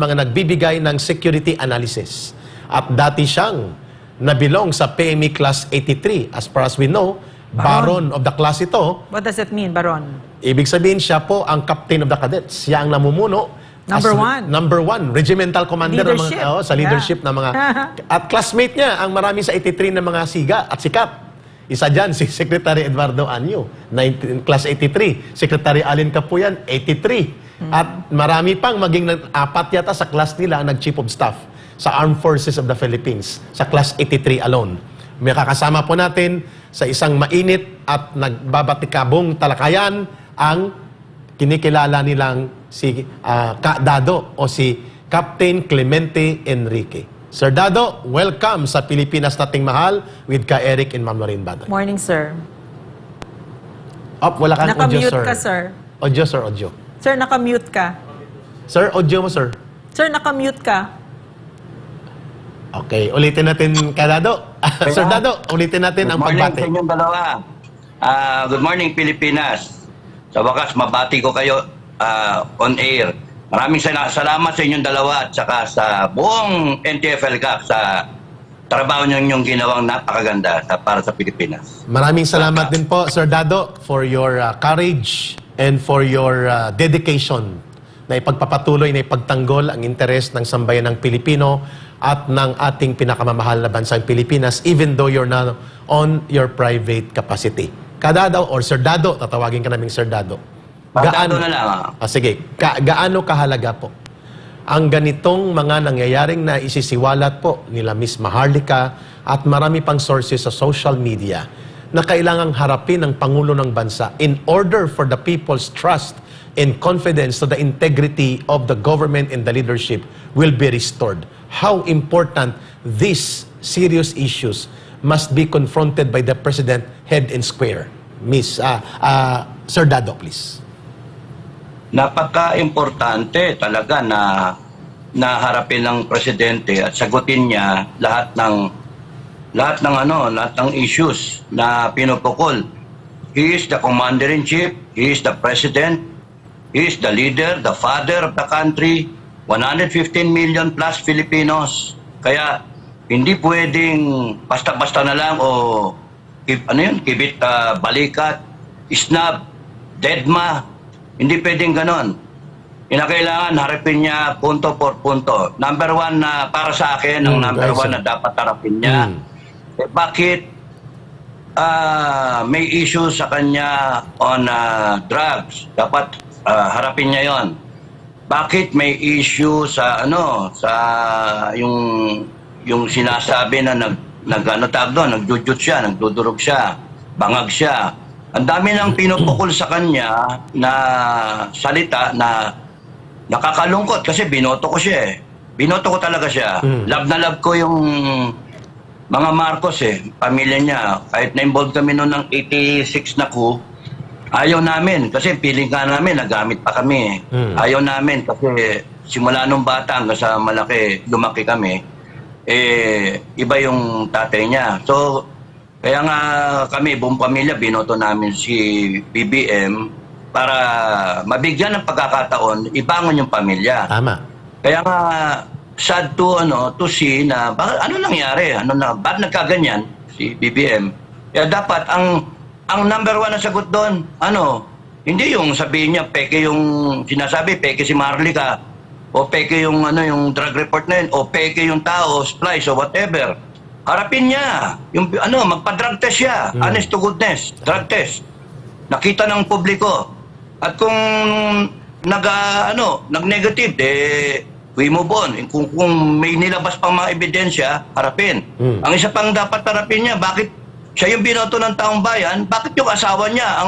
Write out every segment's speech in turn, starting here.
mga nagbibigay ng security analysis. At dati siyang nabilong sa PME Class 83. As far as we know, Baron of the class ito. What does it mean, Baron? Ibig sabihin siya po ang Captain of the Cadets. Siya ang namumuno. Number Number one, regimental commander Leadership. ng mga, sa leadership ng mga... At classmate niya, ang marami sa 83 na mga siga at sikap. Isa dyan, si Secretary Eduardo Anyo, class 83. Secretary Allen Capuyan, 83. At marami pang maging apat yata sa class nila ang nag-Chief of Staff sa Armed Forces of the Philippines, sa class 83 alone. May kakasama po natin sa isang mainit at nagbabatikabong talakayan ang kinikilala nilang si Dado o si Captain Clemente Enrique. Sir Dado, welcome sa Pilipinas Nating Mahal with Ka Eric and Ma'am Lorraine Badoy. Morning, sir. Wala kang audio, Nakamute sir. ka, sir. Audio, sir, audio. Sir, nakamute ka. Sir, audio mo, sir. Sir, nakamute ka. Okay, ulitin natin kay Dado. Sir Dado, ulitin natin ang pagbati. Good morning sa inyong dalawa. Good morning, Pilipinas. Sa wakas, mabati ko kayo on air. Maraming salamat sa inyong dalawa at saka sa buong NTFL CAC sa trabaho ninyong ginawang napakaganda para sa Pilipinas. Maraming salamat din po, Sir Dado, for your courage and for your dedication na ipagpapatuloy na ipagtanggol ang interes ng sambayan ng Pilipino at ng ating pinakamamahal na bansang Pilipinas even though you're not on your private capacity. Kadado or Sir Dado, tatawagin ka naming Sir Dado. Dado na lang. Sige, gaano kahalaga po ang ganitong mga nangyayaring na isisiwalat po nila Miss Maharlika at marami pang sources sa social media na kailangang harapin ng Pangulo ng Bansa in order for the people's trust and confidence to the integrity of the government and the leadership will be restored. How important these serious issues must be confronted by the President head and square. Sir Dado, please. Napaka-importante talaga na harapin ng presidente at sagutin niya lahat ng issues na pinupukol. He is the commander-in-chief, he is the president, he is the leader, the father of the country, 115 million plus Filipinos. Kaya hindi pwedeng basta-basta na lang o kibit balikat, snub, deadma. Hindi pwedeng ganon. Kailangan harapin niya punto por punto. Number one na para sa akin, ang number one na dapat harapin niya. Bakit may issue sa kanya on drugs? Dapat harapin niya yon. Bakit may issue sa yung sinasabi na nagjujut siya, nagdudurog siya, bangag siya. Ang dami nang pinupukol sa kanya na salita na nakakalungkot kasi binoto ko siya eh. Binoto ko talaga siya. Love na love ko yung mga Marcos eh, pamilya niya. Kahit na-involved kami noon ng 86 na coup, ayaw namin kasi feeling ka namin, nagamit pa kami. Ayaw namin kasi simula nung bata hanggang sa lumaki kami, iba yung tatay niya. So, kaya nga kami, buong pamilya, binoto namin si BBM para mabigyan ng pagkakataon, ibangon yung pamilya. Tama. Kaya nga, sad to see na, ano nangyari? Ba't nagkaganyan si BBM? Kaya dapat, ang number one na sagot doon, hindi yung sabihin niya, peke yung sinasabi, peke si Maharlika, o peke yung, yung drug report na yun, o peke yung tao, splice, o whatever. Harapin niya. Yung, magpa-drug test siya. Honest to goodness. Drug test. Nakita ng publiko. At kung nag-negative, we move on. Kung may nilabas pang mga ebidensya, harapin. Ang isa pang dapat harapin niya, bakit siya yung binoto ng taong bayan, bakit yung asawa niya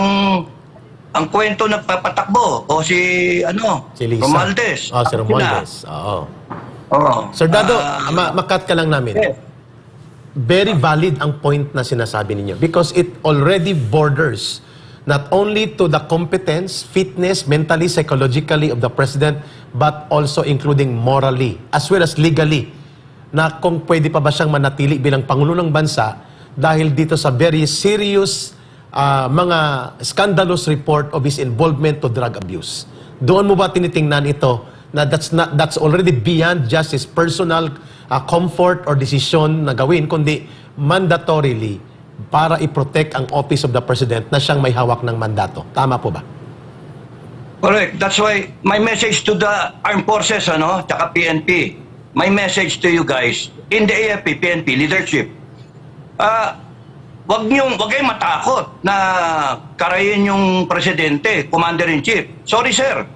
ang kwento nagpapatakbo? O si Lisa. Romualdez. Si Romualdez. Oo. Sir Dado, makat ka lang namin. Yes. Very valid ang point na sinasabi ninyo because it already borders not only to the competence, fitness, mentally, psychologically of the President, but also including morally as well as legally na kung pwede pa ba siyang manatili bilang Pangulo ng Bansa dahil dito sa very serious mga scandalous report of his involvement to drug abuse. Doon mo ba tinitingnan ito na that's already beyond just his personal comfort or decision na gawin, kundi mandatorily para i-protect ang office of the president na siyang may hawak ng mandato. Tama po ba? Correct. That's why my message to the armed forces, tsaka PNP, my message to you guys, in the AFP, PNP leadership, wag kayong matakot na karayin yung presidente, commander-in-chief. Sorry, sir.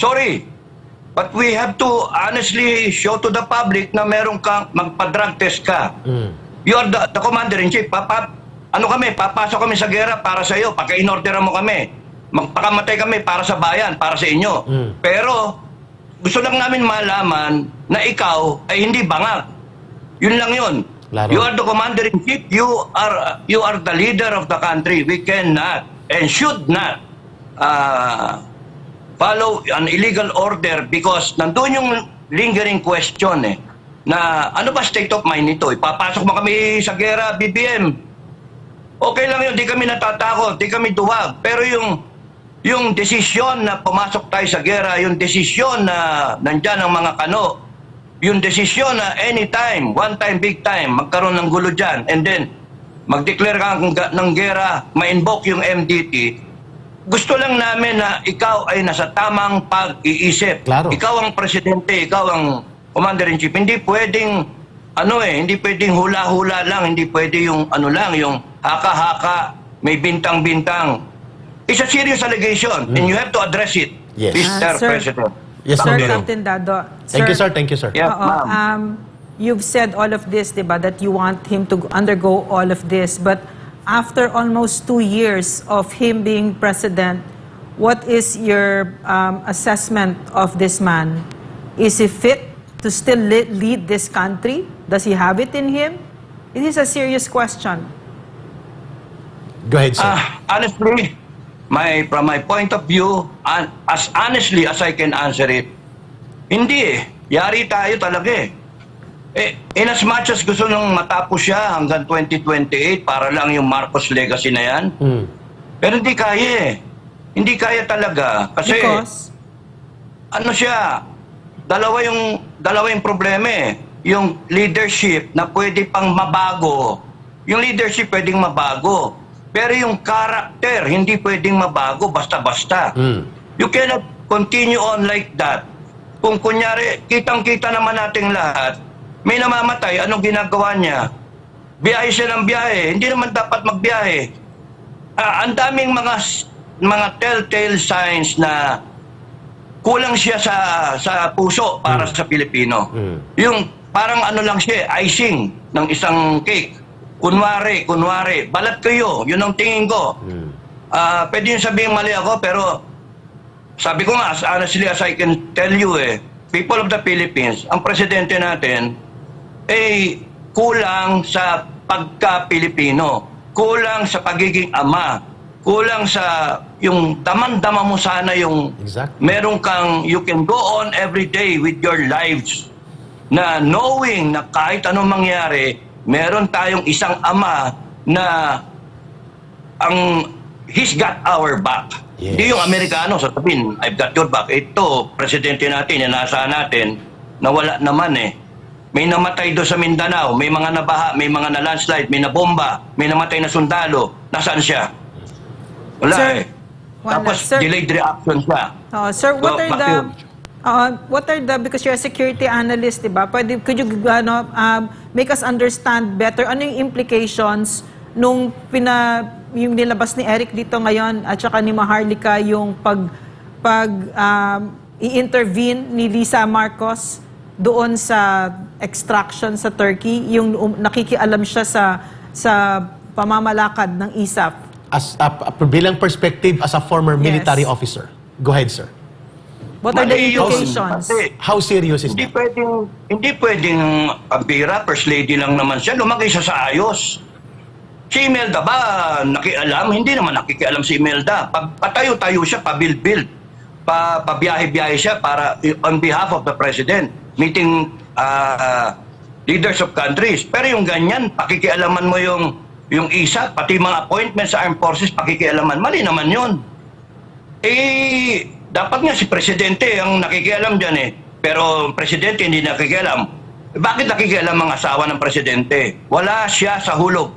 Sorry. But we have to honestly show to the public na meron kang magpa-drug test ka. You are the commander-in-chief. Papasok kami sa gera para sa iyo. Pagka-inorderan mo kami. Magpakamatay kami para sa bayan, para sa inyo. Pero, gusto lang namin malaman na ikaw ay hindi bangag. Yun lang yun. Laro. You are the commander-in-chief. You are the leader of the country. We cannot and should not follow an illegal order because nandun yung lingering question na ano ba state of mind nito? Ipapasok mo kami sa gera, BBM. Okay lang yun, di kami natatakot, di kami duwag. Pero yung desisyon na pumasok tayo sa gera, yung desisyon na nandyan ang mga kano, yung desisyon na anytime, one time, big time, magkaroon ng gulo dyan, and then mag-declare ka ng gera, ma-invoke yung MDT, gusto lang namin na ikaw ay nasa tamang pag-iisip. Claro. Ikaw ang presidente, ikaw ang commander-in-chief. Hindi pwedeng, hindi pwedeng hula-hula lang, hindi pwede yung yung haka-haka, may bintang-bintang. It's a serious allegation and you have to address it, Yes. Mr. Sir. President. Yes, Sir Ma'am. Captain Dado. Thank you, sir. Thank you, sir. Yeah, Oo, ma'am. you've said all of this, diba, that you want him to undergo all of this. But after almost 2 years of him being president, what is your assessment of this man? Is he fit to still lead this country? Does he have it in him? It is a serious question. Go ahead, sir. Honestly, from my point of view, as honestly as I can answer it, hindi Yari tayo talaga in as much as gusto nung matapos siya hanggang 2028 para lang yung Marcos legacy na yan, pero hindi kaya Hindi kaya talaga. Kasi, Because? dalawa yung problema Yung leadership na pwede pang mabago. Yung leadership pwedeng mabago. Pero yung character, hindi pwedeng mabago basta-basta. You cannot continue on like that. Kung kunyari, kitang-kita naman nating lahat, may namamatay, anong ginagawa niya? Biyahe siya ng biyahe. Hindi naman dapat magbiyahe. Ang daming mga telltale signs na kulang siya sa puso para sa Pilipino. Yung parang lang siya, icing ng isang cake. Kunwari, balat kayo, yun ang tingin ko. Pwede yung sabihin mali ako, pero sabi ko nga, as honestly as I can tell you people of the Philippines, ang presidente natin, kulang sa pagka-Pilipino, kulang sa pagiging ama, kulang sa yung daman-dama mo sana yung meron kang, you can go on every day with your lives na knowing na kahit anong mangyari, meron tayong isang ama na he's got our back. Yes. Hindi yung Amerikano sasabihin, I've got your back. Ito, presidente natin, inaasahan natin, na wala naman May namatay doon sa Mindanao, may mga nabaha, may mga na-landslide, may nabomba, may namatay na sundalo. Nasaan siya? Wala Sir, wala. Tapos Sir, delayed reaction siya. Sir, what are the, because you're a security analyst, diba? Could you make us understand better ano yung implications nung yung nilabas ni Eric dito ngayon at saka ni Maharlika yung i-intervene ni Lisa Marcos doon sa extraction sa Turkey, yung nakikialam siya sa pamamalakad ng ISAF. Bilang perspective as a former military officer. Go ahead, sir. What are the implications? How serious is that? Hindi pwedeng pambira, first lady lang naman siya, lumagay siya sa ayos. Si Imelda ba nakialam? Hindi naman nakikialam si Imelda. Patayo-tayo siya, pabil-bil. Pabiyahe-biyahe siya para on behalf of the president, meeting leaders of countries. Pero yung ganyan, pakikialaman mo yung isa, pati mga appointments sa armed forces, pakikialaman. Mali naman yun. Dapat nga si Presidente ang nakikialam dyan eh. Pero ang Presidente hindi nakikialam. Bakit nakikialam ang asawa ng Presidente? Wala siya sa hulog.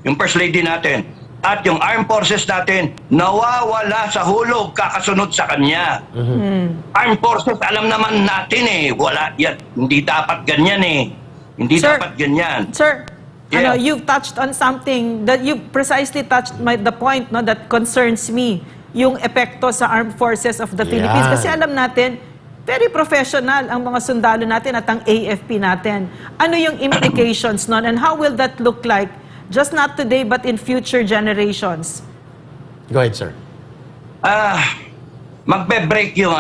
Yung First Lady natin. At yung Armed Forces natin, nawawala sa hulog kakasunod sa kanya. Armed Forces, alam naman natin eh. Wala yan. Hindi dapat ganyan eh. Hindi Sir, dapat ganyan. Sir, Yeah. you've touched on something that you precisely touched the point no that concerns me, yung epekto sa Armed Forces of the Philippines. Yan. Kasi alam natin, very professional ang mga sundalo natin at ang AFP natin. Ano yung implications nun and how will that look like just not today but in future generations? Go ahead, sir. Magbe-break yung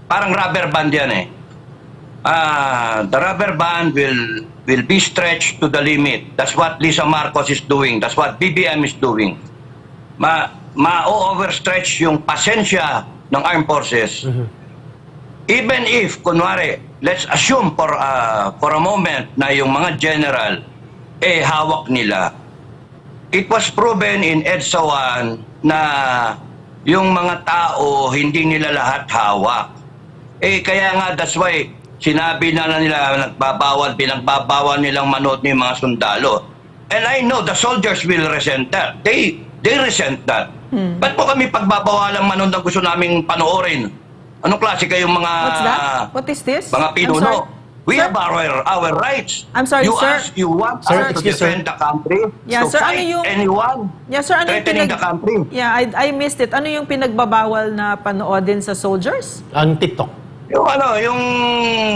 parang rubber band yan eh. The rubber band will be stretched to the limit. That's what Lisa Marcos is doing. That's what BBM is doing. Ma-overstretch yung pasensya ng Armed Forces. Even if, kunwari, let's assume for a moment na yung mga general, hawak nila. It was proven in EDSA 1 na yung mga tao, hindi nila lahat hawak. Kaya nga, that's why, sinabi na nila pinagbabawal nilang manood ng mga sundalo. And I know the soldiers will resent that. They resent that. Ba't po kami pagbabawalang manood ng gusto naming panoorin? Anong klase kayong mga... What's that? What is this? Mga I'm pinuno? sorry. We Sir? have our rights. I'm sorry, you sir. You want Sir, us to excuse, sir. defend the country? Yeah, to sir, ano fight yung- anyone? Yeah, sir, ano yung threatening the country? Yeah, I missed it. Ano yung pinagbabawal na panoodin sa soldiers? Ang TikTok. Yung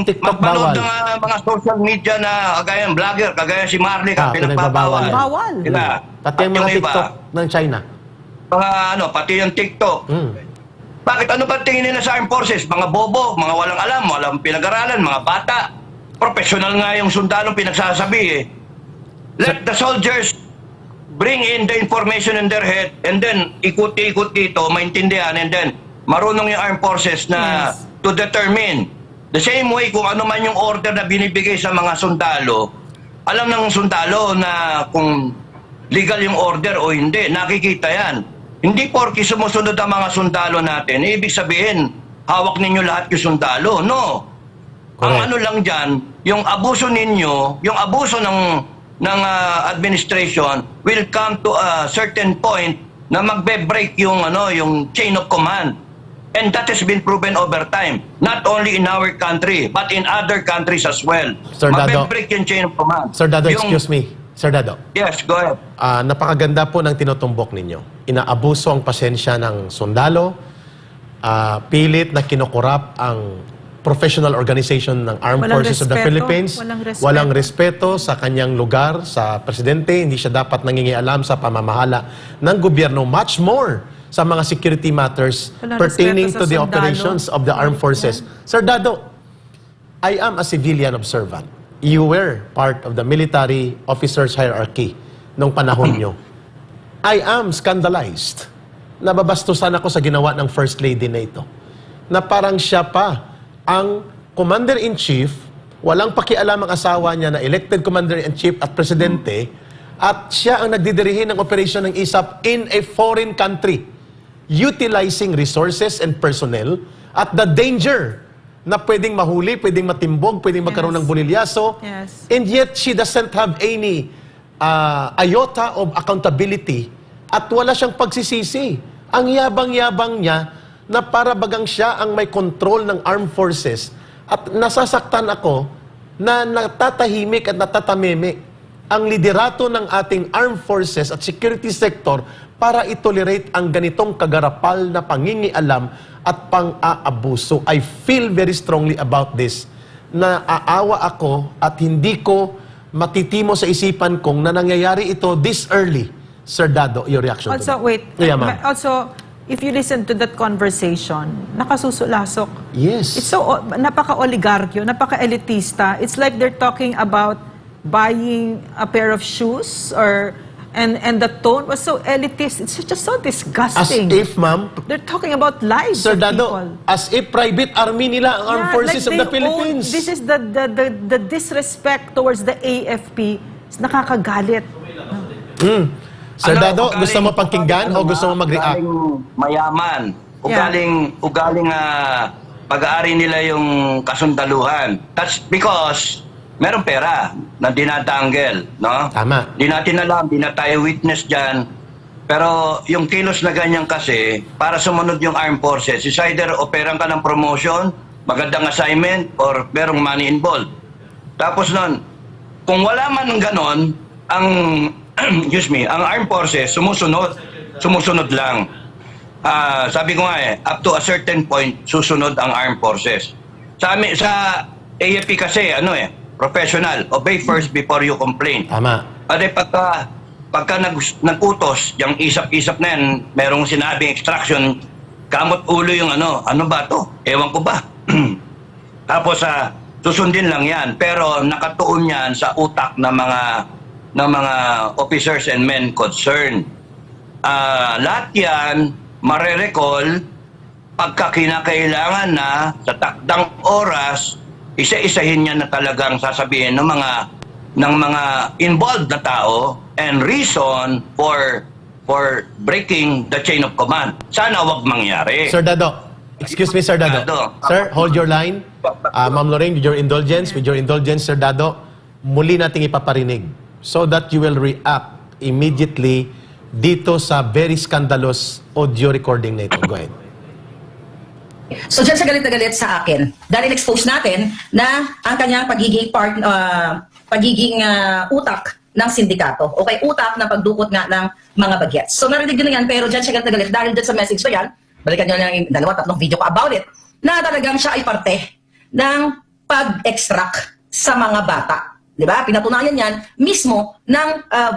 TikTok magpanood bawal. ng mga social media na kagaya ng vlogger, kagaya si Marlica, pinagbabawal. pinagbabawal. Bawal. Diba? Pati yung mga At iba, TikTok ng China. pati yung TikTok. Bakit ano ba tingin nila sa Armed Forces? Mga bobo, mga walang alam, walang pinag-aralan, mga bata. Professional nga yung sundalong pinagsasabi eh. Let the soldiers bring in the information in their head and then ikuti-ikut dito, maintindihan, and then marunong yung Armed Forces na Yes. to determine. The same way kung ano man yung order na binibigay sa mga sundalo, alam ng sundalo na kung legal yung order o hindi, nakikita yan. Hindi porke sumusunod ang mga sundalo natin, ibig sabihin, hawak ninyo lahat yung sundalo. No. Ang Correct. ano lang dyan, yung abuso ninyo, yung abuso ng administration will come to a certain point na magbe-break yung yung chain of command. And that has been proven over time, not only in our country but in other countries as well. Sir Dado. Magbe-break yung chain of command. Sir Dado, Yung- excuse me. Sir Dado. Yes, go ahead. Napakaganda po ng tinutumbok ninyo. Inaabuso ang pasensya ng sundalo, pilit na kinukurap ang professional organization ng Armed Walang Forces of the respeto, Philippines. walang respeto. Respeto sa kanyang lugar, sa presidente. Hindi siya dapat nangingialam sa pamamahala ng gobyerno. Much more sa mga security matters Walang pertaining respeto to sa the sundalo. operations of the Armed Forces. Sir Dado, I am a civilian observant. You were part of the military officers hierarchy nung panahon nyo. I am scandalized. Nababastusan ako sa ginawa ng First Lady na ito. Na parang siya pa ang Commander-in-Chief, walang pakialam ang asawa niya na elected Commander-in-Chief at Presidente, at siya ang nagdidirihin ng operasyon ng ISAP in a foreign country, utilizing resources and personnel at the danger na pwedeng mahuli, pwedeng matimbog, pwedeng magkaroon Yes. ng bulilyaso. Yes. And yet, she doesn't have any iota of accountability at wala siyang pagsisisi. Ang yabang-yabang niya na para bagang siya ang may control ng armed forces at nasasaktan ako na natatahimik at natatameme ang liderato ng ating armed forces at security sector para itolerate ang ganitong kagarapal na pangingialam at pang-aabuso. I feel very strongly about this na aawa ako at hindi ko matitimo sa isipan kong na nangyayari ito this early. Sir Dado, your reaction to Also, that? wait. Yeah, ma'am. Also, if you listen to that conversation, nakasusulasok. Yes. It's so napaka-oligarkyo, napaka-elitista. It's like they're talking about buying a pair of shoes and the tone was so elitist. It's just so As disgusting. if, ma'am, They're talking about lives Sir of Dado, people. as if private army nila ang armed Yeah, forces like of the they Philippines. This is the disrespect towards the AFP. It's nakakagalit. Sir Dado, Kung gusto mo galing- pakinggan o gusto mo mag-react? galing mayaman ugaling pag-aari nila yung kasundaluhan. That's because meron pera na dinatanggel, no? Tama. Di natin alam, di na tayo witness dyan. Pero yung kilos na ganyan kasi, para sumunod yung armed forces, is either operan ka ng promotion, magandang assignment, or merong money involved. Tapos nun, kung wala man ng ganon, ang ang armed forces sumusunod lang. Sabi ko nga up to a certain point, susunod ang armed forces. Sa AFP kasi, professional, obey first before you complain. Tama. Ade pagka nag-utos, yung isap-isap na yan, merong sinabing extraction, kamot ulo yung ano ba to? Ewan ko ba? Tapos susundin lang yan. Pero nakatuon yan sa utak ng mga officers and men concerned. Lahat yan, marerecall pagka kinakailangan na sa takdang oras, isa-isahin niya na talagang sasabihin ng mga involved na tao and reason for breaking the chain of command. Sana wag mangyari. Sir Dado, excuse me, Sir Dado. Sir, hold your line. Ma'am Lorraine, with your indulgence, Sir Dado, muli nating ipaparinig so that you will react immediately dito sa very scandalous audio recording na ito. Go ahead. So dyan sa galit na galit sa akin, dahil expose natin na ang kanyang pagiging utak ng sindikato. Okay, utak na pagdukot nga ng mga bagets. So narinig nyo na yan, pero dyan siya galit na galit dahil dyan sa message ko yan, balikan nyo lang yung 2-3 video ko about it, na talagang siya ay parte ng pag-extract sa mga bata. Diba? Pinatunayan yan mismo ng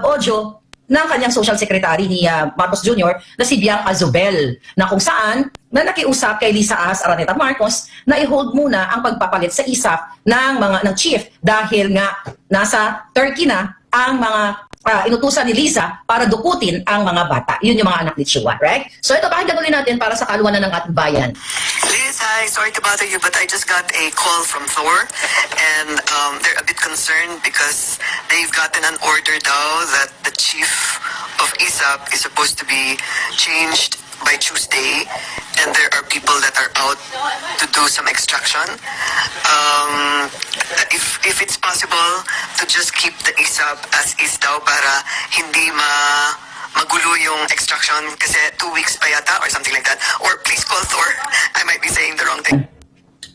audio ng kanyang social secretary ni Marcos Jr. na si Bianca Zubel, na kung saan na nakiusap kay Lisa Ahas Araneta Marcos na i-hold muna ang pagpapalit sa ISAF ng chief dahil nga nasa Turkey na ang mga inutusan ni Lisa para dukutin ang mga bata. Yun yung mga anak ni Chua, right? So ito, pakinggan ulit natin para sa kaluwanan ng ating bayan. Liz, hi. Sorry to bother you, but I just got a call from Thor, and they're a bit concerned because they've gotten an order now that the chief of ISAP is supposed to be changed by Tuesday, and there are people that are out to do some extraction. If it's possible to just keep the ISAP as is daw para hindi magulo yung extraction kasi 2 weeks pa yata or something like that. Or please call Thor. I might be saying the wrong thing.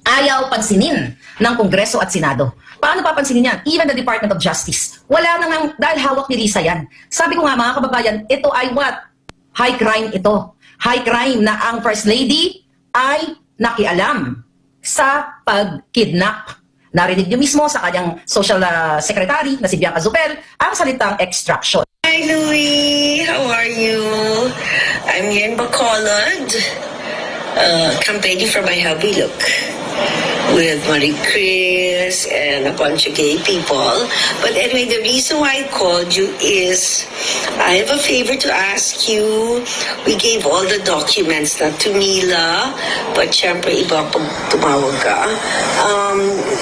Ayaw pansinin ng Kongreso at Senado. Paano papansinin yan? Even the Department of Justice. Wala nang dahil hawak ni Lisa yan. Sabi ko nga mga kababayan, ito ay what? High crime ito. High crime na ang First Lady ay nakialam sa pag-kidnap. Narinig niyo mismo sa kanyang social secretary na si Bianca Zubel ang salitang extraction. Hi Louie, how are you? I'm here in Bacolod, campaigning for my hubby look with Marie Chris and a bunch of gay people. But anyway, the reason why I called you is I have a favor to ask you. We gave all the documents na to Mila, but syempre iba pag tumawag ka.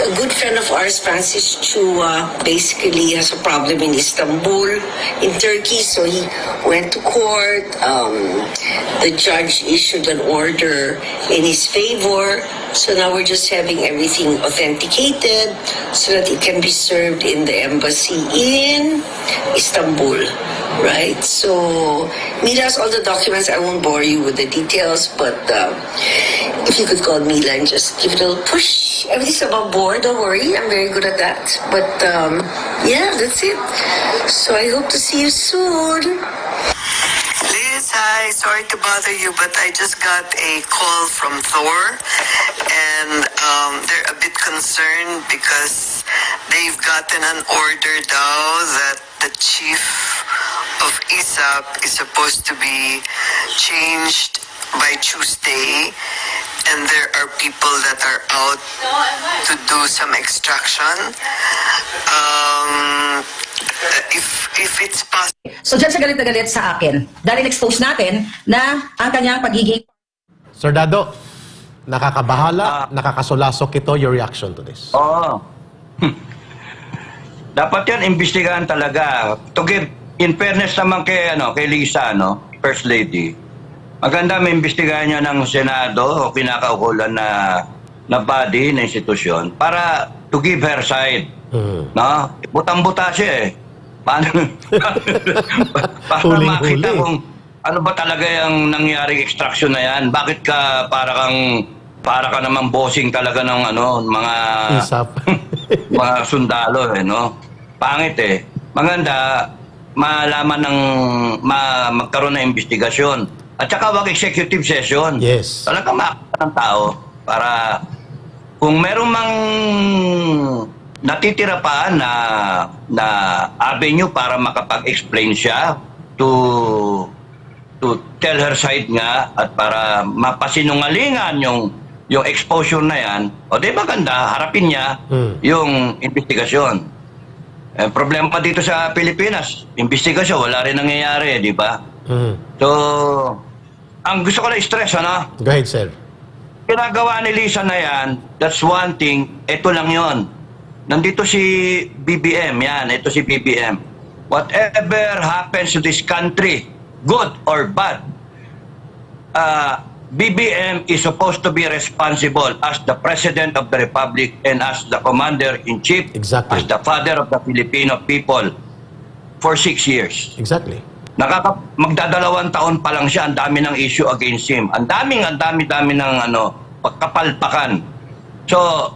A good friend of ours, Francis Chua, basically has a problem in Istanbul, in Turkey, so he went to court. The judge issued an order in his favor, so now we're just having everything authenticated so that it can be served in the embassy in Istanbul, right? So Mila has all the documents. I won't bore you with the details, but if you could call Mila and just give it a little push. Everything's above board, don't worry. I'm very good at that. But yeah, that's it. So I hope to see you soon. Liz, hi. Sorry to bother you, but I just got a call from Thor, and they're a bit concerned because they've gotten an order now that the chief of ISAP is supposed to be changed by Tuesday, and there are people that are out to do some extraction. If it's possible. So dyan sa galit na galit sa akin, dahil expose natin na ang kanyang pagiging... Sir Dado, nakakabahala, nakakasolasok ito, your reaction to this. Oo. Dapat yan imbestigahan talaga. To give, in fairness naman kay Lisa, First Lady, Maganda may imbestigahan niya ng Senado o kinakaukulan na body, na institusyon para to give her side. No? Butang-buta siya eh. Paano? Para Huling-huli. makita kung ano ba talaga yung nangyaring extraction na yan. Bakit ka para ka naman bossing talaga ng mga Isap. mga sundalo eh, no? Pangit eh. Maganda malaman magkaroon ng investigasyon. At saka wag executive session. Yes. Talaga makakita ng tao para kung merong mang natitira pa na avenue para makapag-explain siya to tell her side nga at para mapasinungalingan yung exposure na yan, o di maganda, harapin niya yung investigasyon. Problema dito sa Pilipinas, investigasyon, wala rin nangyayari, di ba? So, ang gusto ko na stress, Go ahead, sir. ginagawa ni Lisa na yan, that's one thing, ito lang yon. Nandito si BBM, yan, ito si BBM. Whatever happens to this country, good or bad, BBM is supposed to be responsible as the President of the Republic and as the Commander-in-Chief, Exactly. as the father of the Filipino people for 6 years. Exactly. Magdadalawang taon pa lang siya, ang dami ng issue against him. Ang dami ng pagkapalpakan. So,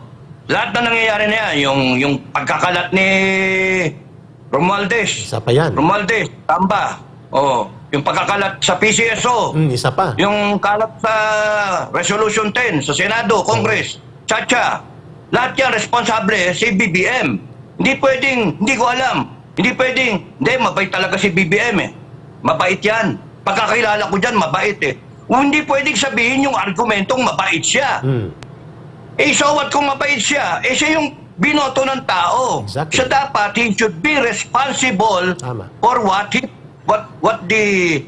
lahat na nangyayari na yan, yung pagkakalat ni Romualdez. Isa pa yan. Romualdez, Tamba. Oh, yung pagkakalat sa PCSO. Isa pa. Yung kalat sa Resolution 10 sa Senado, Congress, Chacha. Lahat yan responsable si BBM. Hindi pwedeng, hindi ko alam. Hindi pwedeng, hindi, mabait talaga si BBM eh. Mabait yan. Pagkakilala ko dyan, mabait eh. Hindi pwedeng sabihin yung argumentong mabait siya. Eh, so what kung mabait siya? Eh, siya yung binoto ng tao. Exactly. Siya dapat, he should be responsible Tama. for what the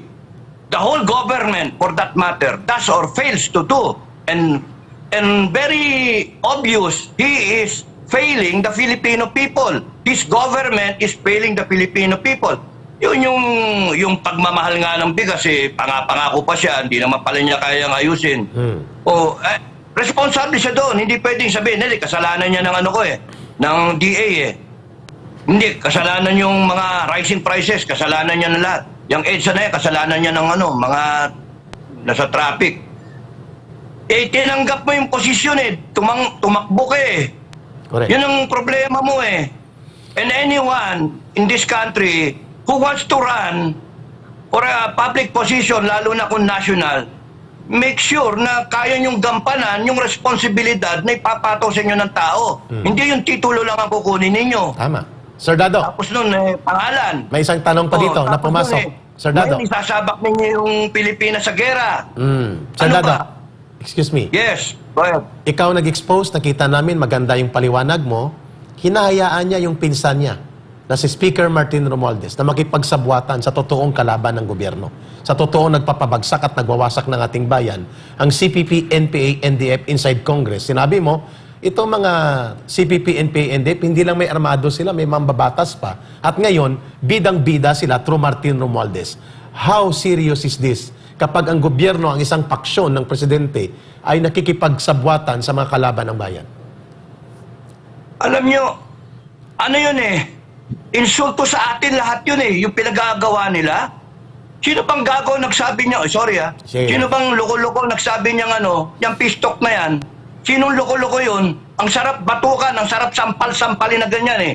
whole government, for that matter, does or fails to do. And very obvious, he is failing the Filipino people. This government is failing the Filipino people. Yun yung pagmamahal nga ng bigas eh, pangako pa siya, hindi naman pala niya kayang ayusin. Responsable siya doon, hindi pwedeng sabihin, kasalanan niya ng ng DA eh. Hindi, kasalanan yung mga rising prices, kasalanan niya na lahat. Yung EDSA na yan, kasalanan niya ng mga nasa traffic. Eh, tinanggap mo yung posisyon eh, tumakbo ka eh. Correct. Yun ang problema mo eh. And anyone in this country who wants to run for a public position, lalo na kung national, make sure na kaya niyong gampanan yung responsibilidad na ipapato sa inyo ng tao. Hindi yung titulo lang ang kukunin ninyo. Tama. Sir Dado, Tapos nun, pangalan. may isang tanong pa dito na tapos pumasok. nun, Sir Dado. ngayon, isasabak ninyo yung Pilipinas sa gera. Sir Ano Dado, ba? excuse me. Yes, go ahead. Ikaw nag-expose, nakita namin, maganda yung paliwanag mo. Hinahayaan niya yung pinsan niya na si Speaker Martin Romualdez na makipagsabwatan sa totoong kalaban ng gobyerno. Sa totoong nagpapabagsak at nagwawasak ng ating bayan, ang CPP, NPA, NDF inside Congress. Sinabi mo, itong mga CPP, NPA, NDF, hindi lang may armado sila, may mambabatas pa. At ngayon, bidang-bida sila through Martin Romualdez. How serious is this? Kapag ang gobyerno, ang isang paksyon ng presidente ay nakikipagsabwatan sa mga kalaban ng bayan. Alam nyo, ano yun eh, insulto sa atin lahat yun eh, yung pinagagawa nila. Sino bang gago nagsabi niya, Sige. Sino bang loko-loko nagsabi niyang yung pistok na yan? Sinong loko-loko yun? Ang sarap batukan, ang sarap sampal-sampalin na ganyan eh.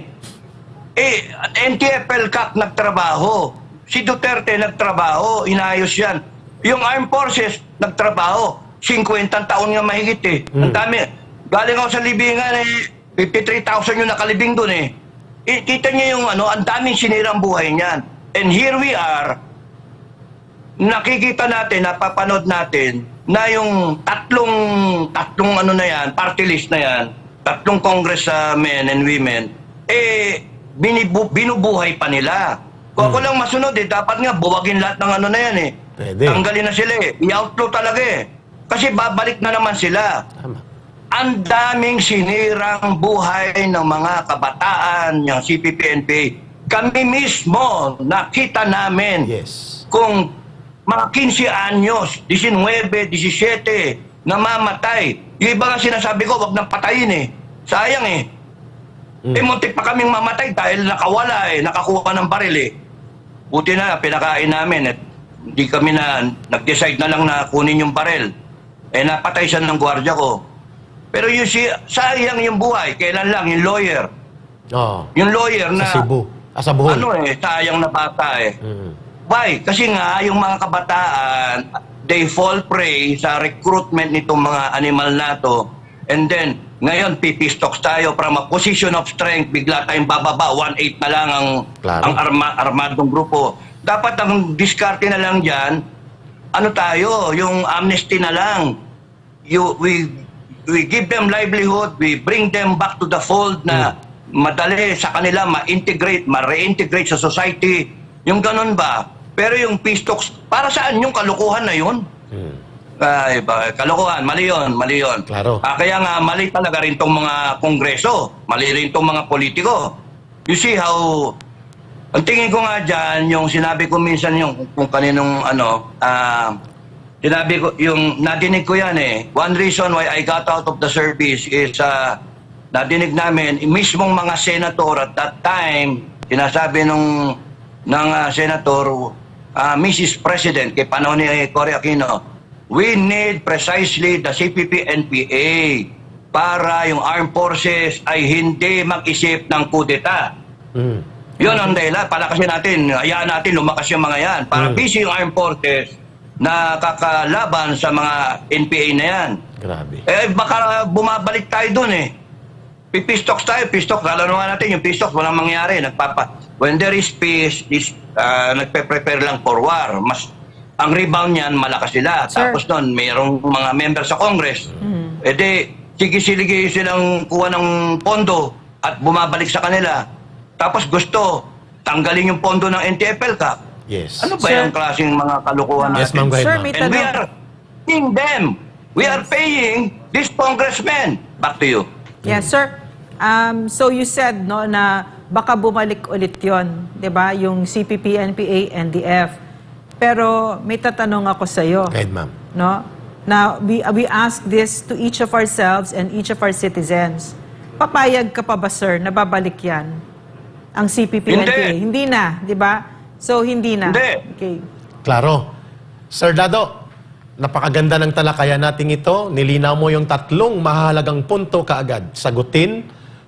Eh, NTFL-CAC nagtrabaho. Si Duterte nagtrabaho, inayos yan. Yung Armed Forces nagtrabaho. 50 taon nga mahigit eh. Ang dami. Galing ako sa libingan eh, 53,000 yung nakalibing doon eh. Kita niyo yung ang daming sinirang buhay niyan. And here we are, nakikita natin, napapanood natin, na yung tatlong na yan, party list na yan, tatlong congressmen and women, binubuhay pa nila. Kung ako lang masunod dapat nga buwagin lahat ng na yan eh. Pwede. Tanggalin na sila eh. I-outlaw talaga eh. Kasi babalik na naman sila. Tama. Ang daming sinirang buhay ng mga kabataan, yung CPP-NPA. Kami mismo, nakita namin Yes. kung mga 15 anyos, 19, 17, namamatay. Yung iba nga sinasabi ko, wag nang patayin eh. Sayang eh. Muntik pa kaming mamatay dahil nakawala eh, nakakuha ng baril eh. Buti na, pinakain namin at hindi kami nag-decide na lang na kunin yung baril. Eh, napatay siya ng gwardiya ko. Pero you see, sayang yung buhay. Kailan lang, yung lawyer. Oh. Yung lawyer na... Sa Cebu. Sa Bohol. Ano eh, sayang na bata eh. Why? Kasi nga, yung mga kabataan, they fall prey sa recruitment nitong mga animal na to. And then, ngayon, pipistok tayo from a position of strength, bigla tayong bababa, 1-8 na lang ang armadong grupo. Dapat ang diskarte na lang dyan, ano tayo, yung amnesty na lang. We give them livelihood, we bring them back to the fold na madali sa kanila ma-integrate, ma-reintegrate sa society. Yung ganun ba? Pero yung peace talks, para saan yung kalukuhan na yun? Ay, kalukuhan, mali yun, mali yun. Klaro. Kaya nga, mali talaga rin tong mga kongreso, mali rin tong mga politiko. You see how, ang tingin ko nga dyan, yung sinabi ko minsan yung kung kaninong sinabi ko, yung nadinig ko yan eh. One reason why I got out of the service is nadinig namin, mismong mga senator at that time, sinasabi ng senator, Mrs. President, kay panahon ni Cory Aquino, we need precisely the CPP-NPA para yung armed forces ay hindi mag-isip ng kudeta. Yun ang dahilan. Palakasin natin, hayaan natin lumakas yung mga yan. Para busy yung armed forces na kakalaban sa mga NPA na yan. Grabe. Eh, baka bumabalik tayo dun eh. Pistoks tayo, pistoks. Lalo nga natin, yung pistoks, walang mangyari. When there is peace, nagpe-prepare lang for war. Ang rebound niyan, malakas sila. Sir. Tapos nun, mayroong mga member sa Congress. Sige-sige silang kuha ng pondo at bumabalik sa kanila. Tapos gusto, tanggalin yung pondo ng NTFL Cup. Yes. Ano ba Sir. yung klaseng mga kalukuhan natin? Yes, ma'am. Go ahead, Sir, ma'am. may And we tanong. are paying them. We are paying this congressman. Back to you. Yes, sir. So you said no na baka bumalik ulit 'yon, 'di ba? Yung CPP, NPA, NDF. Pero may tatanong ako sa iyo. Go ahead, ma'am. No? Now, we ask this to each of ourselves and each of our citizens. Papayag ka pa ba, sir, na babalik 'yan? Ang CPP, Hindi. NPA. Hindi na, 'di ba? So hindi na. Hindi. Okay. Klaro. Sir Dado, napakaganda ng talakayan natin ito. Nilinaw mo yung tatlong mahalagang punto kaagad. Sagutin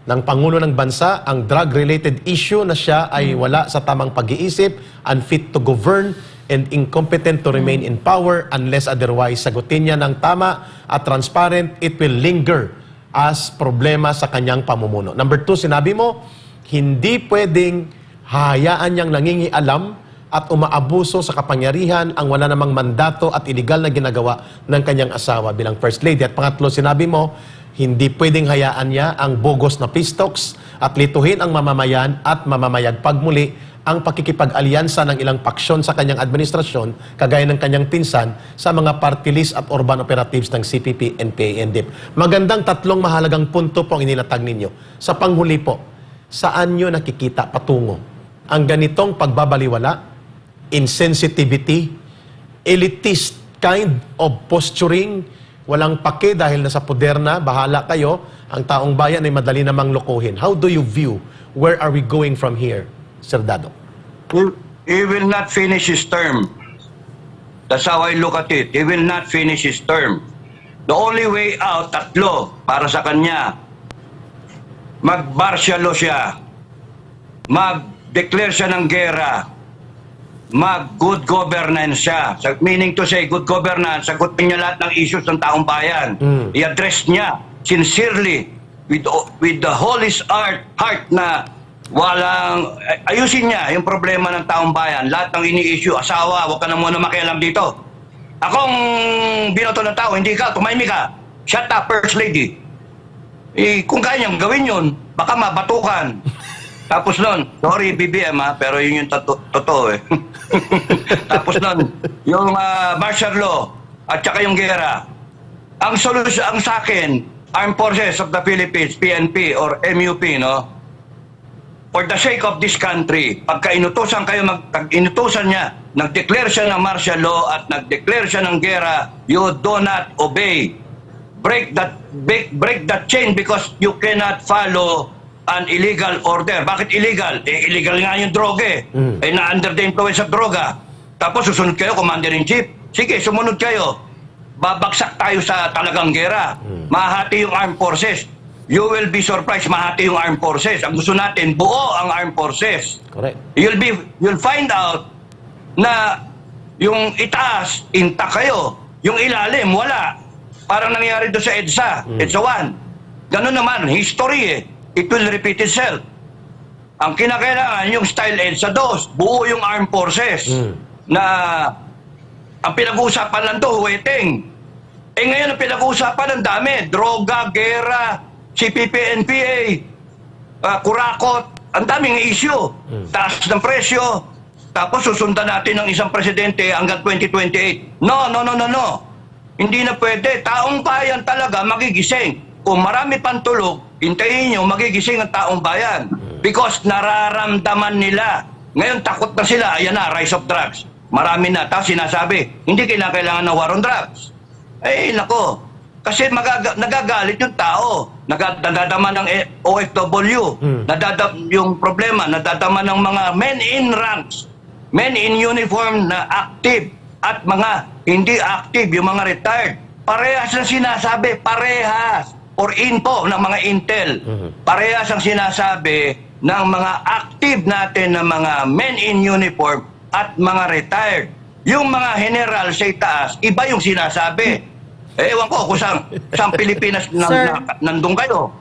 ng Pangulo ng Bansa ang drug-related issue na siya ay wala sa tamang pag-iisip, unfit to govern, and incompetent to remain in power unless otherwise sagutin niya ng tama at transparent, it will linger as problema sa kanyang pamumuno. Number 2, sinabi mo, hindi pwedeng hayaan niyang nangingialam at umaabuso sa kapangyarihan ang wala namang mandato at iligal na ginagawa ng kanyang asawa bilang First Lady. At pangatlo, sinabi mo, hindi pwedeng hayaan niya ang bogus na pistoks at lituhin ang mamamayan at mamamayagpag muli ang pakikipag-alyansa ng ilang paksyon sa kanyang administrasyon, kagaya ng kanyang pinsan, sa mga party list at urban operatives ng CPP, NPA, NDIP. Magandang tatlong mahalagang punto po ang inilatag ninyo. Sa panghuli po, saan nyo nakikita patungo ang ganitong pagbabaliwala, insensitivity, elitist kind of posturing, walang pake dahil nasa poder na, bahala kayo, ang taong bayan ay madali namang lokohin. How do you view, where are we going from here, Sir Dado? He will not finish his term. That's how I look at it. He will not finish his term. The only way out, tatlo, para sa kanya. Mag-martial law siya. Mag-declare siya ng gera. Mag-good governance siya. Meaning to say, good governance, sagutin niya lahat ng issues ng taong bayan. I-address niya sincerely with the holiest heart na walang, ayusin niya yung problema ng taong bayan. Lahat ng ini-issue, asawa, huwag ka na muna makialam dito. Akong binoto ng tao, hindi ka, tumahimik ka. Shut up, First Lady. Kung kaya niyang gawin yun, baka mabatukan. Tapos nun, sorry BBM pero yun yung totoo eh. Tapos nun, yung martial law at saka yung gera. Ang solusyon, ang sa akin, Armed Forces of the Philippines, PNP or MUP, no? For the sake of this country, pagka inutusan kayo, inutusan niya nag-declare siya ng martial law at nag-declare siya ng gera, you do not obey. Break that chain because you cannot follow an illegal order. Bakit illegal? Eh, illegal nga yung droga eh. Eh, na-under the influence of droga. Tapos susunod kayo, Commander-in-Chief. Sige, sumunod kayo. Babagsak tayo sa talagang gera. Mahati yung armed forces. You will be surprised, mahati yung armed forces. Ang gusto natin, buo ang armed forces. Correct. You'll find out na yung itaas, intact kayo. Yung ilalim, wala. Parang nangyari doon sa EDSA, EDSA 1. Ganun naman, history eh. It will repeat itself. Ang kinakailangan, yung style EDSA 2, buo yung armed forces. Na ang pinag-uusapan lang to, waiting. Eh ngayon ang pinag-uusapan, ang dami. Droga, gera, CPP, NPA, kurakot, ang daming issue. Taas ng presyo. Tapos susundan natin ng isang presidente hanggang 2028. No. Hindi na pwede. Taong bayan talaga magigising. Kung marami pang tulog, hintayin nyo, magigising ang taong bayan. Because nararamdaman nila. Ngayon takot na sila. Ayan na, rise of drugs. Marami na. Tapos sinasabi, hindi kailangan ng war on drugs. Eh, nako. Kasi nagagalit yung tao. Nadadama ng OFW. Yung problema, nadadama ng mga men in ranks. Men in uniform na active at mga hindi active, yung mga retired. Parehas na sinasabi, parehas. Or info ng mga intel. Parehas ang sinasabi ng mga active natin na mga men in uniform at mga retired. Yung mga general sa itaas, iba yung sinasabi. Ewan ko kung saan Pilipinas nandun kayo.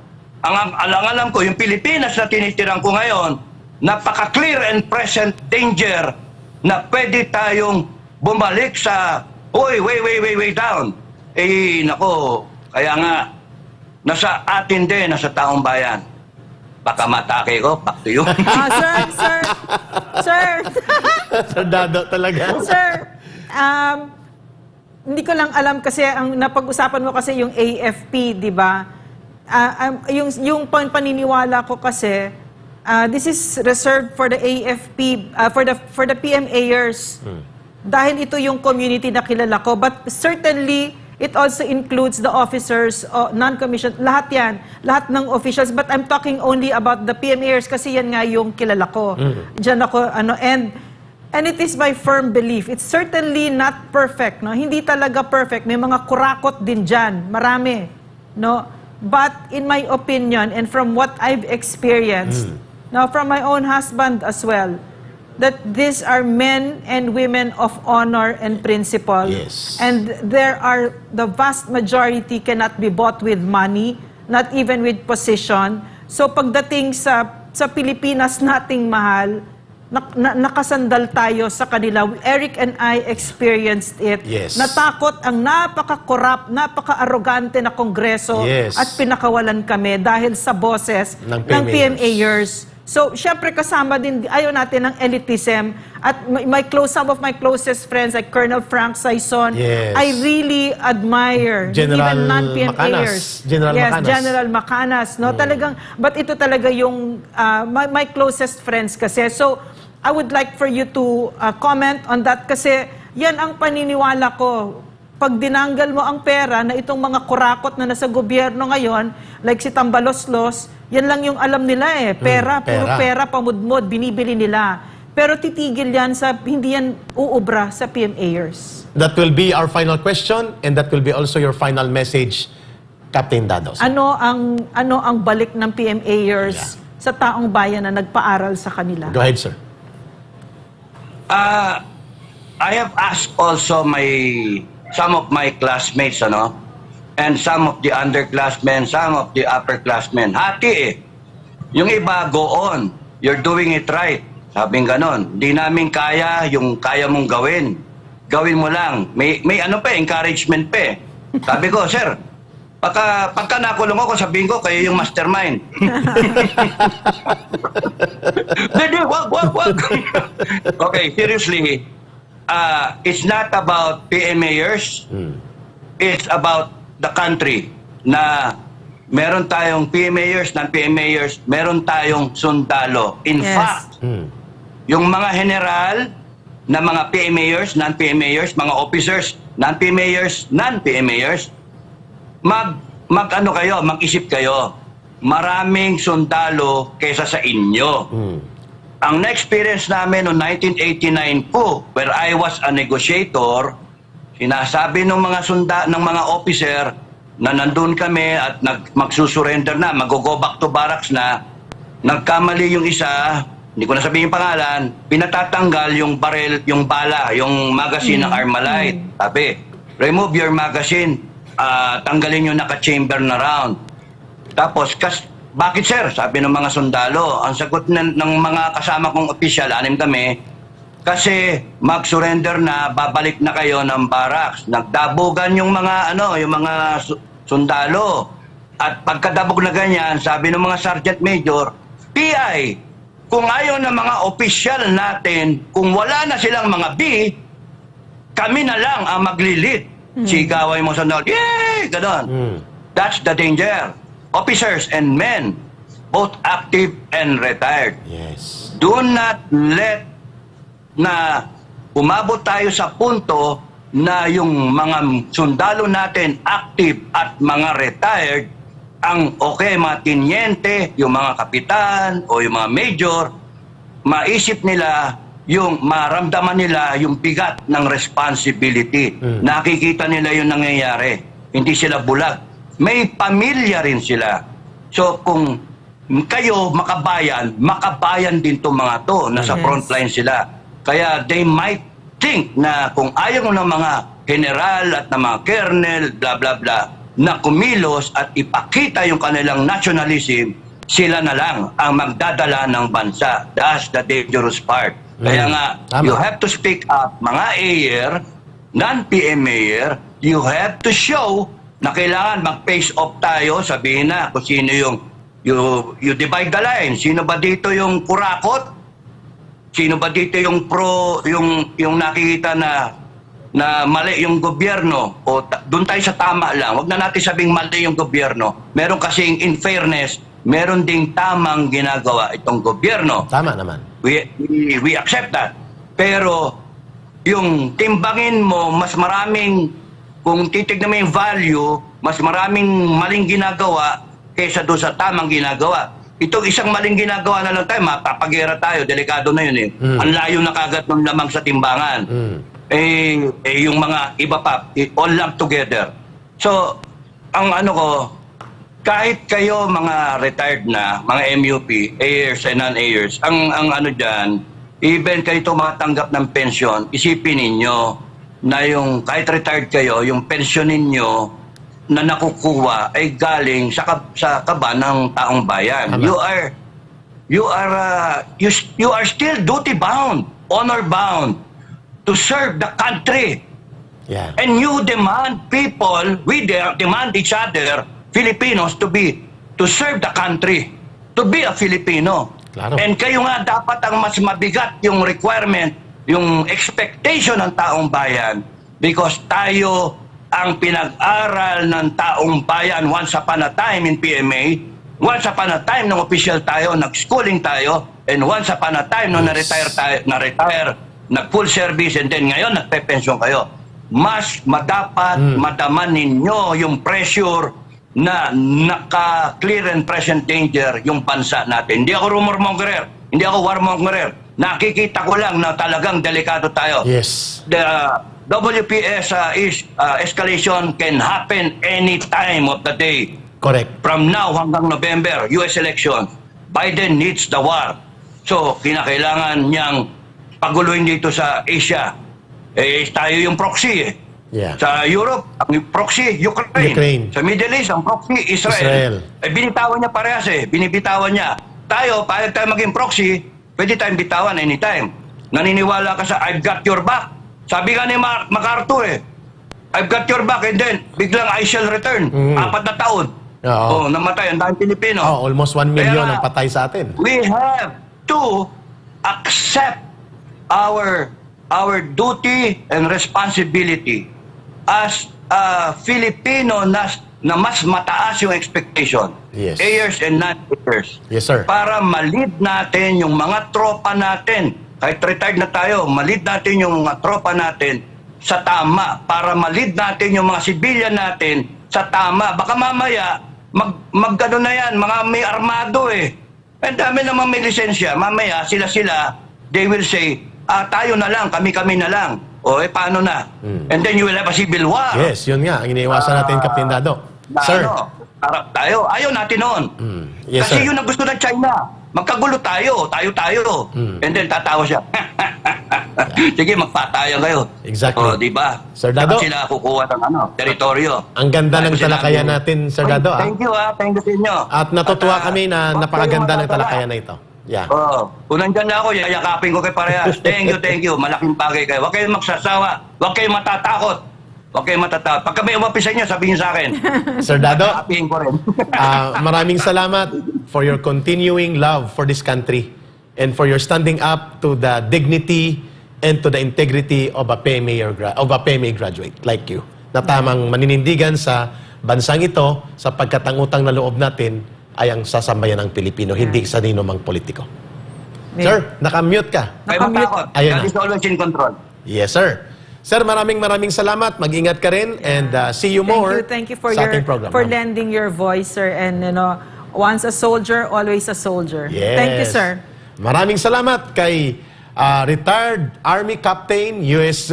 Ang alam ko, yung Pilipinas na tinitirang ko ngayon, napaka-clear and present danger na pwede tayong bumalik sa, way down. Eh, nako, kaya nga, nasa atin din, nasa taong bayan. Baka matake ko, back to you. Sir. Soldado talaga. Sir, hindi ko lang alam kasi ang napag-usapan mo kasi yung AFP, di ba? Yung paniniwala ko kasi, this is reserved for the AFP, for the PMAers. Dahil ito yung community na kilala ko. But certainly, it also includes the officers, non-commissioned, lahat yan. Lahat ng officials. But I'm talking only about the PMAers kasi yan nga yung kilala ko. Diyan ako, and it is my firm belief. It's certainly not perfect. No? Hindi talaga perfect. May mga kurakot din dyan. Marami. No? But in my opinion, and from what I've experienced, now from my own husband as well, that these are men and women of honor and principle. Yes. And the vast majority cannot be bought with money, not even with position. So pagdating sa Pilipinas nating mahal, nakasandal tayo sa kanila. Eric and I experienced it. Yes. Natakot ang napaka-corrupt, napaka-arrogante na kongreso Yes. at pinakawalan kami dahil sa boses Ng ng PMAers. So, syempre kasama din, ayaw natin ng elitism. At some of my closest friends like Colonel Frank Saison, Yes. I really admire General even non-PMAers. Macanas. General yes, Macanas. General Macanas. No? Talagang, but ito talaga yung my closest friends kasi. So, I would like for you to comment on that kasi yan ang paniniwala ko. Pag dinanggal mo ang pera na itong mga kurakot na nasa gobyerno ngayon, like si Tambaloslos, yan lang yung alam nila eh. Pera, puro pera, pamudmod, binibili nila. Pero titigil yan sa, hindi yan uubra sa PMAers. That will be our final question and that will be also your final message, Captain Dados. Ano ang balik ng PMAers sa taong bayan na nagpaaral sa kanila? Go ahead, sir. I have asked also some of my classmates, and some of the underclassmen, some of the upperclassmen. Hati eh. Yung iba, go on. You're doing it right. Sabing ganon. Di namin kaya yung kaya mong gawin. Gawin mo lang. May encouragement pa eh. Sabi ko, sir, pagka nakulong ako, sabihin ko, kayo yung mastermind. Hindi, wag. Okay, seriously, it's not about PMAers. It's about the country na meron tayong PMAers, non-PMAers, meron tayong sundalo. In Yes. fact, yung mga general, na mga PMAers, non-PMAers, mga officers, non-PMAers, non-PMAers, mag-isip kayo. Maraming sundalo kaysa sa inyo. Ang na-experience namin noong 1989 po, where I was a negotiator, sinasabi ng mga officer na nandun kami at magsusurrender na, mag-go back to barracks na, nagkamali yung isa, hindi ko na sabihin yung pangalan, pinatatanggal yung barrel, yung bala, yung magazine ng Armalite. Sabi, remove your magazine, tanggalin yung naka-chamber na round. Tapos, bakit sir? Sabi ng mga sundalo. Ang sagot ng mga kasama kong opisyal, 6 kami, kasi mag-surrender na, babalik na kayo ng barracks. Nagdabugan yung mga sundalo. At pagkadabog na ganyan, sabi ng mga sergeant major, PI, kung ayaw ng mga opisyal natin, kung wala na silang mga B, kami na lang ang maglilid. Sigaway mo sundalo, yay! Ganon. That's the danger. Officers and men, both active and retired. Yes. Do not let na umabot tayo sa punto na yung mga sundalo natin active at mga retired, ang mga tiniente, yung mga kapitan o yung mga major, maisip nila maramdaman nila yung bigat ng responsibility. Nakikita nila yung nangyayari. Hindi sila bulag. May pamilya rin sila. So kung kayo makabayan din itong mga to, nasa frontline sila. Kaya they might think na kung ayaw ng mga general at ng mga colonel, bla bla bla, na kumilos at ipakita yung kanilang nationalism, sila na lang ang magdadala ng bansa. That's the dangerous part. Kaya nga, Tama. you have to speak up, mga AIR, non-PM mayor, you have to show na kailangan mag-face off tayo, sabihin na kung sino you divide the line. Sino ba dito yung kurakot? Sino ba dito yung yung nakikita na mali yung gobyerno? O doon tayo sa tama lang. Huwag na natin sabing mali yung gobyerno. Meron kasing in fairness, meron ding tamang ginagawa itong gobyerno. Tama naman. We accept that. Pero yung timbangin mo, mas maraming, kung titignan mo yung value, mas maraming maling ginagawa kaysa doon sa tamang ginagawa. Itong isang maling ginagawa na lang tayo, mapapagera tayo, delikado na yun eh. Ang layo na kagad ng lamang sa timbangan. Yung mga iba pa, all lump together. So, ang kahit kayo mga retired na, mga MUP, AIRs and non-AIRs, ang dyan, even kayo tumatanggap ng pensyon, isipin ninyo na yung kahit retired kayo, yung pensyon ninyo na nakukuha ay galing sa kaba ng taong bayan. Tama. You are still duty bound, honor bound to serve the country. Yeah. And you demand people, we demand each other, Filipinos, to serve the country, to be a Filipino. Claro. And kayo nga dapat ang mas mabigat yung requirement, yung expectation ng taong bayan, because tayo ang pinag-aral ng taong bayan once upon a time in PMA, once upon a time nung official tayo, nag-schooling tayo, and once upon a time nung na-retire, nag-full service, and then ngayon nagpe-pension kayo. Mas madapat madaman ninyo yung pressure na naka-clear and present danger yung bansa natin. Hindi ako rumormongerer, hindi ako warmongerer. Nakikita ko lang na talagang delikado tayo. Yes. The WPS escalation can happen any time of the day. Correct. From now hanggang November, US election, Biden needs the war. So, kinakailangan niyang paguluhin dito sa Asia. Tayo yung proxy eh. Yeah. Sa Europe, ang proxy, Ukraine. Sa Middle East, ang proxy, Israel. Binitawan niya parehas eh. Binibitawan niya. Tayo, payag tayo maging proxy, pwede tayong bitawan anytime. Naniniwala ka sa I've got your back. Sabi ka ni MacArthur eh, I've got your back, and then biglang I shall return. 4 na taon. Oo. Namatay. Ang daming Pilipino. Almost 1 million Kaya, ang patay sa atin. We have to accept our duty and responsibility as a Filipino na mas mataas yung expectation. Yes. AIRs and non-AIRs. Yes, sir. Para ma-lead natin yung mga tropa natin. kahit retired na tayo, malid natin yung mga tropa natin sa tama para malid natin yung mga civilian natin sa tama. Baka mamaya, magkano na yan, mga may armado eh. Ang dami naman may lisensya. Mamaya, sila-sila, they will say, tayo na lang, kami-kami na lang. O, paano na? And then you will have a civil war. Yes, yun nga. Ang iniiwasan natin, Captain Dado. Na Sir. Harap tayo. Ayaw natin noon. Yes, Kasi sir. yun ang gusto ng China. Magkagulo tayo. Tayo. And then tatawa siya. Sige, magpatayan kayo. Exactly. O, di ba? Sir Dado. Saka sila kukuha ng teritoryo. Ang ganda ng Bago sila- talakayan natin, Sir Dado. Thank you, Thank you sa inyo. At natutuwa kami na huwag napakaganda kayong ng talakayan na ito. Yeah. Oh, kung nandyan na ako, yayakapin ko kay parehas. Thank you. Malaking bagay kayo. Huwag kayong magsasawa. Huwag kayong matatakot. Huwag kayong matatakot. Pag kami umapis sa inyo, sabihin sa akin. Sir Dado, Yayakapin ko rin. maraming salamat for your continuing love for this country and for your standing up to the dignity and to the integrity of a PMA graduate like you. Na tamang maninindigan sa bansang ito sapagkat ang utang na loob natin ay ang sasambayan ng Pilipino, hindi sa ninumang politiko. Sir, nakamute ka. Kayo matakot. Ayun God na. is always in control. Yes, sir. Sir, maraming salamat. Mag-ingat ka rin and see you more Thank you for sa ating program. for lending your voice, sir. And once a soldier, always a soldier. Yes. Thank you, sir. Maraming salamat kay retired Army Captain, U.S.